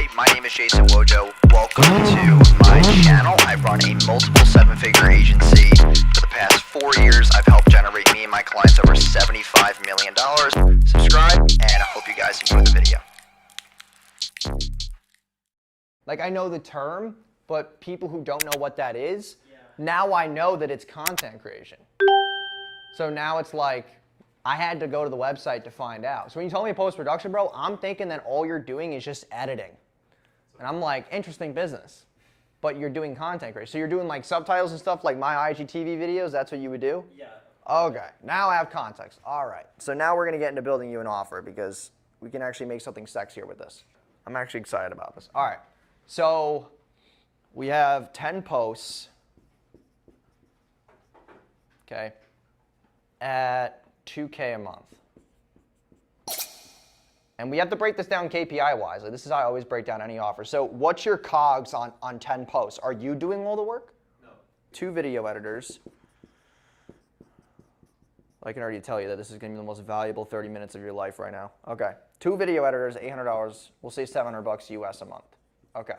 Hi, my name is Jason Wojo. Welcome to my channel. I run a multiple seven-figure agency. For the past 4 years, I've helped generate me and my clients over $75 million. Subscribe, and I hope you guys enjoy the video. Like, I know the term, but people who don't know what that is, now I know that it's content creation. So now it's like, I had to go to the website to find out. So when you told me post-production, bro, I'm thinking that all you're doing is just editing. And I'm like, interesting business. But you're doing content creation. So you're doing like subtitles and stuff like my IGTV videos, that's what you would do? Yeah. Okay, now I have context. All right. So now we're gonna get into building you an offer because we can actually make something sexier with this. I'm actually excited about this. All right, so we have 10 posts, okay, at $2K a month. And we have to break this down KPI-wise. Like, this is how I always break down any offer. So what's your COGS on 10 posts? Are you doing all the work? No. 2 video editors. I can already tell you that this is going to be the most valuable 30 minutes of your life right now. Okay. 2 video editors, $800. We'll say $700 US a month. Okay.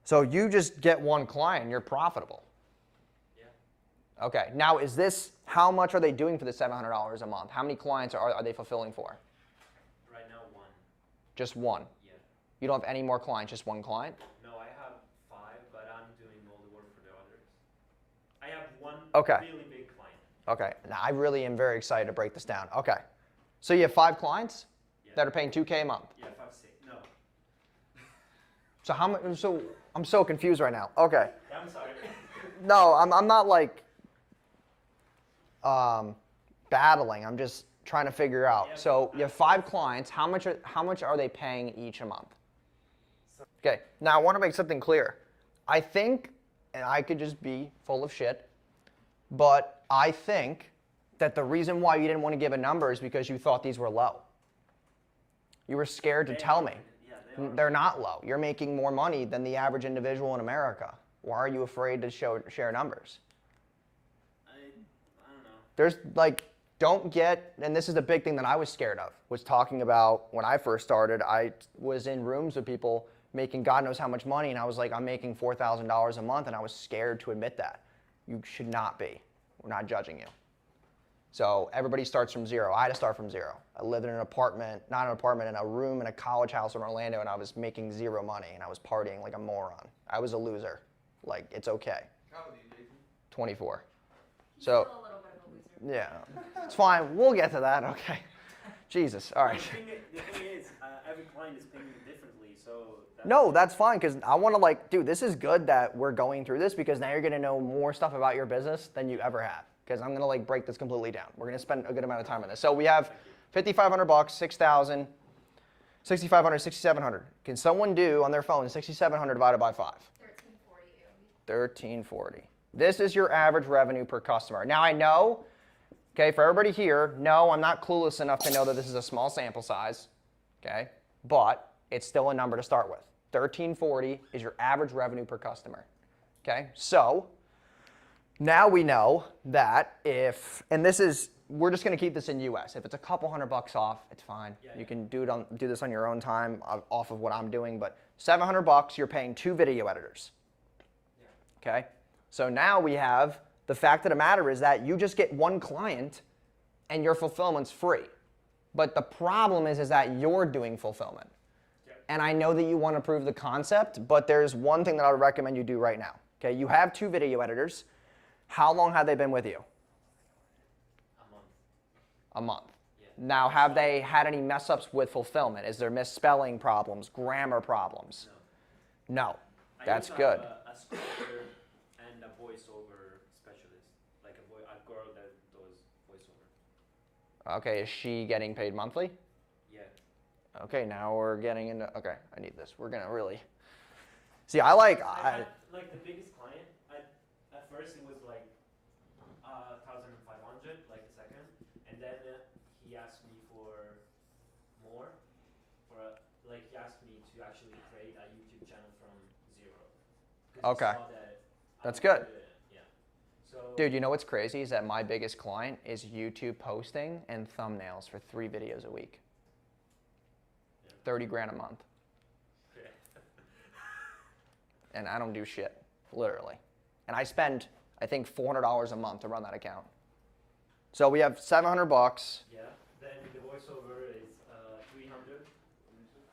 So you just get one client, you're profitable. Okay, now is this, how much are they doing for the $700 a month? How many clients are they fulfilling for? Right now, 1. Just one? Yeah. You don't have any more clients, just one client? No, I have 5, but I'm doing all the work for the others. I have one really big client. Okay, now I really am very excited to break this down. Okay, so you have 5 clients that are paying $2K a month? Yeah, 5, 6, no. So how much, so I'm so confused right now. Okay. Yeah, I'm sorry. No, I'm not like, battling. I'm just trying to figure out. So you have 5 clients. How much are they paying each a month? Okay. Now I want to make something clear. I think, and I could just be full of shit, but I think that the reason why you didn't want to give a number is because you thought these were low. You were scared to tell me. They're not low. You're making more money than the average individual in America. Why are you afraid to share numbers? There's like, don't get, and this is the big thing that I was scared of, was talking about when I first started. I was in rooms with people making God knows how much money, and I was like, I'm making $4,000 a month, and I was scared to admit that. You should not be. We're not judging you. So everybody starts from zero. I had to start from zero. I lived in an apartment, not an apartment, in a room in a college house in Orlando, and I was making 0 money, and I was partying like a moron. I was a loser. Like, it's okay. How old are you, Jason? 24. So. Yeah, it's fine. We'll get to that. Okay. Jesus. All right. The thing is, every client is paying differently, so. No, that's fine because I want to like, dude, this is good that we're going through this because now you're going to know more stuff about your business than you ever have. Because I'm going to like break this completely down. We're going to spend a good amount of time on this. So we have $5,500, 6,000, 6,500, 6,700. Can someone do on their phone 6,700 divided by 5? 1340. 1340. This is your average revenue per customer. Now I know. Okay, for everybody here, no, I'm not clueless enough to know that this is a small sample size, okay? But it's still a number to start with. 1340 is your average revenue per customer, okay? So now we know that if, and this is, we're just gonna keep this in US. If it's a couple $100 off, it's fine. You can do this on your own time off of what I'm doing, but $700, you're paying 2 video editors, okay? So now we have, the fact of the matter is that you just get one client and your fulfillment's free. But the problem is that you're doing fulfillment. And I know that you want to prove the concept, but there's one thing that I would recommend you do right now. Okay, you have 2 video editors. How long have they been with you? A month. A month. Yeah. Now, have they had any mess ups with fulfillment? Is there misspelling problems, grammar problems? No. No. That's good. A scripter and a voiceover specialist, like a girl that does voiceover. Okay, is she getting paid monthly? Yeah. Okay, now we're getting into, okay, I need this. We're gonna really, see, I like the biggest client, at first it was like 1,500, like the second, and then he asked me for more, like he asked me to actually create a YouTube channel from 0. Okay. That's good. Yeah. So, dude, you know what's crazy is that my biggest client is YouTube posting and thumbnails for 3 videos a week. 30 grand a month. Okay. And I don't do shit, literally. And I spend, I think, $400 a month to run that account. So we have 700 bucks. Yeah. Then the voiceover is 300,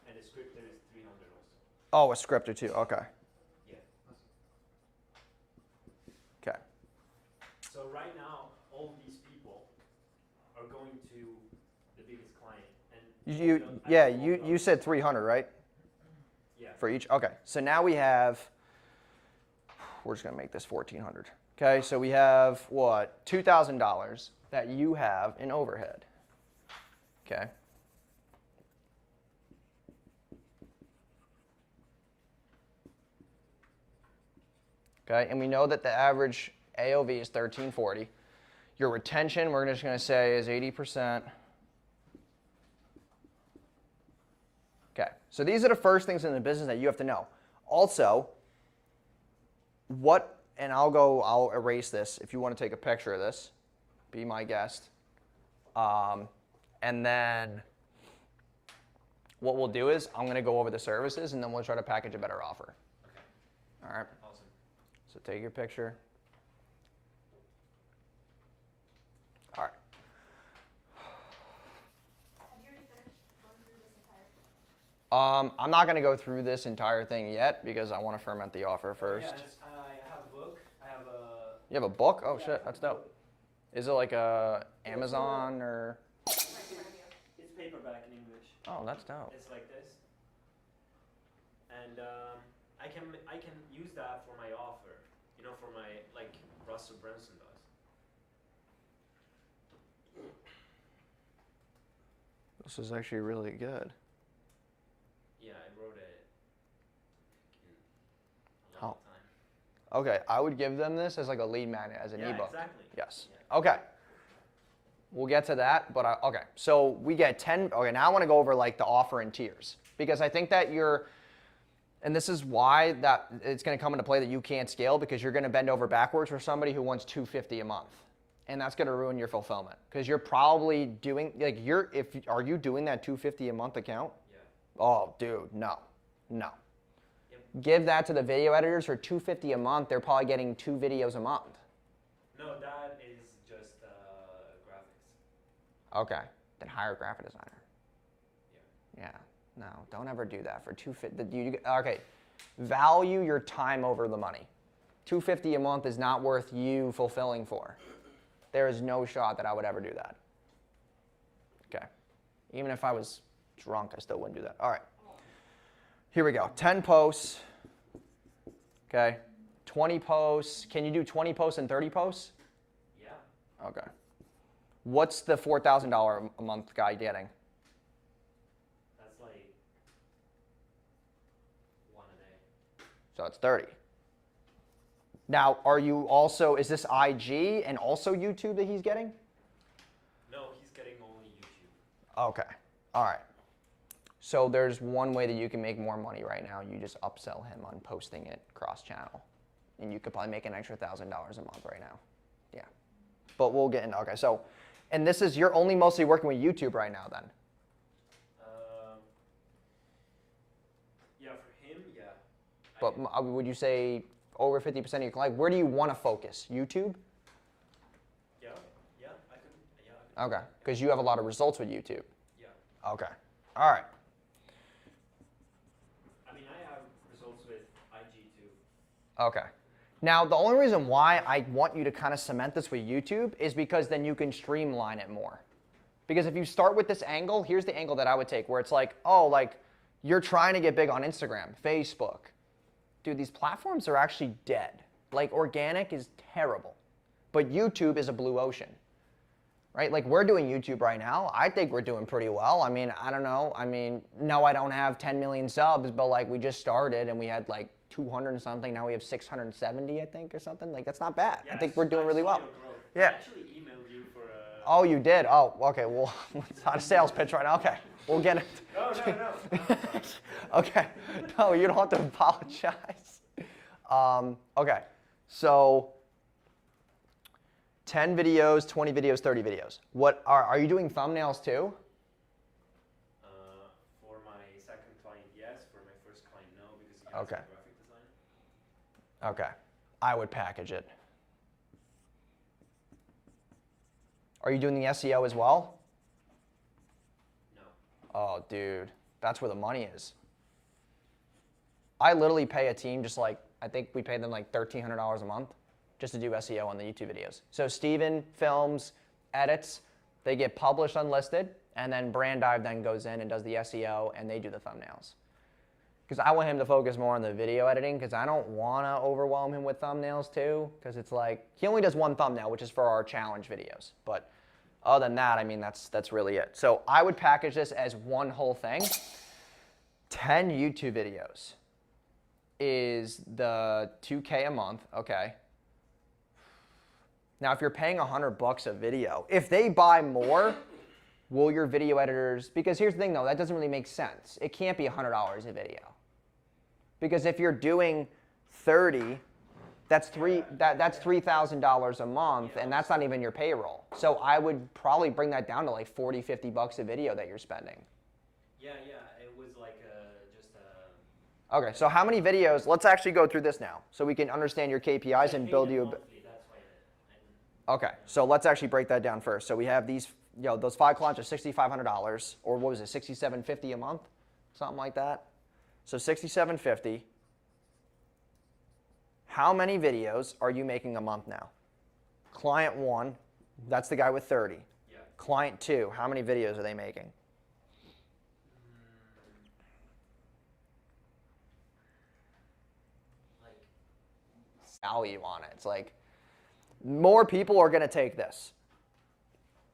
and the scripter is 300 also. Oh, a scripter too. Okay. Yeah. Okay. So right now, all these people are going to the biggest client, and You said 300, right? Yeah. For each. Okay. So now we have. We're just gonna make this 1,400. Okay. So we have what? $2,000 that you have in overhead. Okay. Okay. And we know that the average AOV is 1340. Your retention, we're just gonna say, is 80%. Okay, so these are the first things in the business that you have to know. Also, and I'll erase this if you want to take a picture of this, be my guest. And then what we'll do is I'm going to go over the services and then we'll try to package a better offer. Okay. All right, Awesome. so take your picture. All right. I'm not going to go through this entire thing yet because I want to ferment the offer first. Yeah, I have a book. I have a. You have a book? Oh shit, that's dope. Is it like a Amazon or? It's paperback in English. Oh, that's dope. It's like this, and I can use that for my offer. You know, for my like Russell Brunson does. This is actually really good. Yeah, I wrote it in a long time. Okay, I would give them this as like a lead magnet, as an ebook. Exactly. Yes. Yeah. Okay. We'll get to that, but okay. So we get 10. Okay, now I want to go over like the offer in tiers because I think that and this is why that it's going to come into play that you can't scale because you're going to bend over backwards for somebody who wants $250 a month, and that's going to ruin your fulfillment because you're probably doing like are you doing that $250 a month account? Oh, dude, no. Yep. Give that to the video editors for $250 a month. They're probably getting 2 videos a month. No, that is just graphics. Okay, then hire a graphic designer. Yeah, no, don't ever do that for $250. Okay, value your time over the money. $250 a month is not worth you fulfilling for. There is no shot that I would ever do that. Okay, even if I was drunk, I still wouldn't do that. All right. Here we go. 10 posts. Okay. 20 posts. Can you do 20 posts and 30 posts? Yeah. Okay. What's the $4,000 a month guy getting? That's like 1 a day. So it's 30. Now, is this IG and also YouTube that he's getting? No, he's getting only YouTube. Okay. All right. So there's one way that you can make more money right now. You just upsell him on posting it cross-channel. And you could probably make an extra $1,000 a month right now. Yeah. But we'll get into, okay, so, and you're only mostly working with YouTube right now then? Yeah, for him, yeah. But would you say over 50% of your clients, where do you want to focus? YouTube? Yeah, I could. Okay, because you have a lot of results with YouTube. Yeah. Okay, all right. I mean, I have results with IG too. Okay. Now, the only reason why I want you to kind of cement this with YouTube is because then you can streamline it more. Because if you start with this angle, here's the angle that I would take, where it's like, oh, like, you're trying to get big on Instagram, Facebook. Dude, these platforms are actually dead. Like, organic is terrible. But YouTube is a blue ocean. Right? Like, we're doing YouTube right now. I think we're doing pretty well. I mean, I don't know. I mean, no, I don't have 10 million subs, but like, we just started and we had like 200 and something. Now we have 670, I think, or something. Like, that's not bad. Yeah, I think we're doing really well. I Yeah. actually emailed you for a... Oh, you did? Oh, okay. Well, it's not a sales pitch right now. Okay. We'll get it. No. Okay. No, you don't have to apologize. Okay. So 10 videos, 20 videos, 30 videos. What are you doing thumbnails too? For my Okay. graphic design. Okay. I would package it. Are you doing the SEO as well? No. Oh, dude, that's where the money is. I literally pay a team just like, I think we pay them like $1,300 a month just to do SEO on the YouTube videos. So Steven films, edits, they get published unlisted, and then Brand Dive then goes in and does the SEO, and they do the thumbnails. Because I want him to focus more on the video editing, because I don't want to overwhelm him with thumbnails too, because it's like, he only does one thumbnail, which is for our challenge videos. But other than that, I mean, that's really it. So I would package this as one whole thing. 10 YouTube videos is the $2K a month, okay. Now, if you're paying $100 a video, if they buy more, will your video editors, because here's the thing though, that doesn't really make sense. It can't be $100 a video. Because if you're doing 30, that's $3,000 a month, and that's not even your payroll. So I would probably bring that down to like $40, $50 a video that you're spending. Yeah, it was like just a... Okay, so how many videos, let's actually go through this now, so we can understand your KPIs and build you a... Monthly, that's why Okay, so let's actually break that down first. So we have these, those 5 clients are $6,500, or what was it, $6,750 a month? Something like that. So $6,750. How many videos are you making a month now? Client 1, that's the guy with 30. Yeah. Client 2, how many videos are they making? Like... Value on it. It's like, more people are going to take this.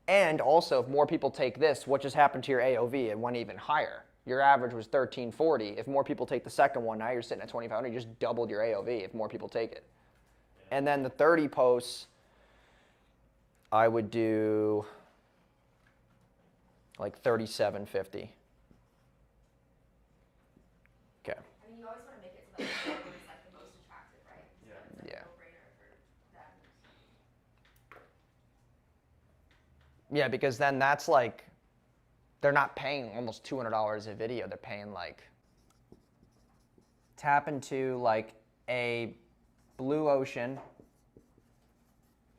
And also, if more people take this, what just happened to your AOV? It went even higher. Your average was $1,340. If more people take the second one, now you're sitting at $2,500. You just doubled your AOV if more people take it. Yeah. And then the 30 posts, I would do like $3,750. Okay. I mean, you always want to make it so that the photo is like the most attractive, right? So Yeah. it's like Yeah. a no-brainer for them. Yeah, because then that's like, they're not paying almost $200 a video. They're paying like, tap into like a blue ocean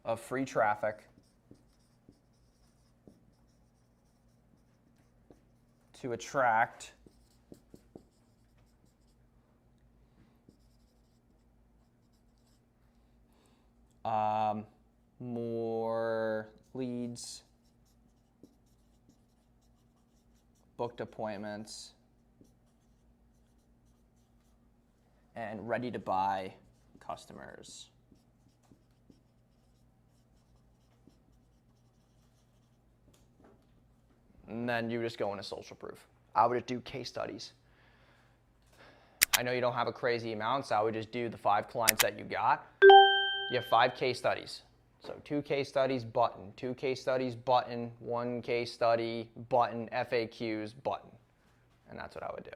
of free traffic to attract more leads, booked appointments, and ready to buy customers. And then you just go into social proof. I would just do case studies. I know you don't have a crazy amount, so I would just do the 5 clients that you got. You have 5 case studies. So 2 case studies, button. 2 case studies, button. 1 case study, button. FAQs, button. And that's what I would do.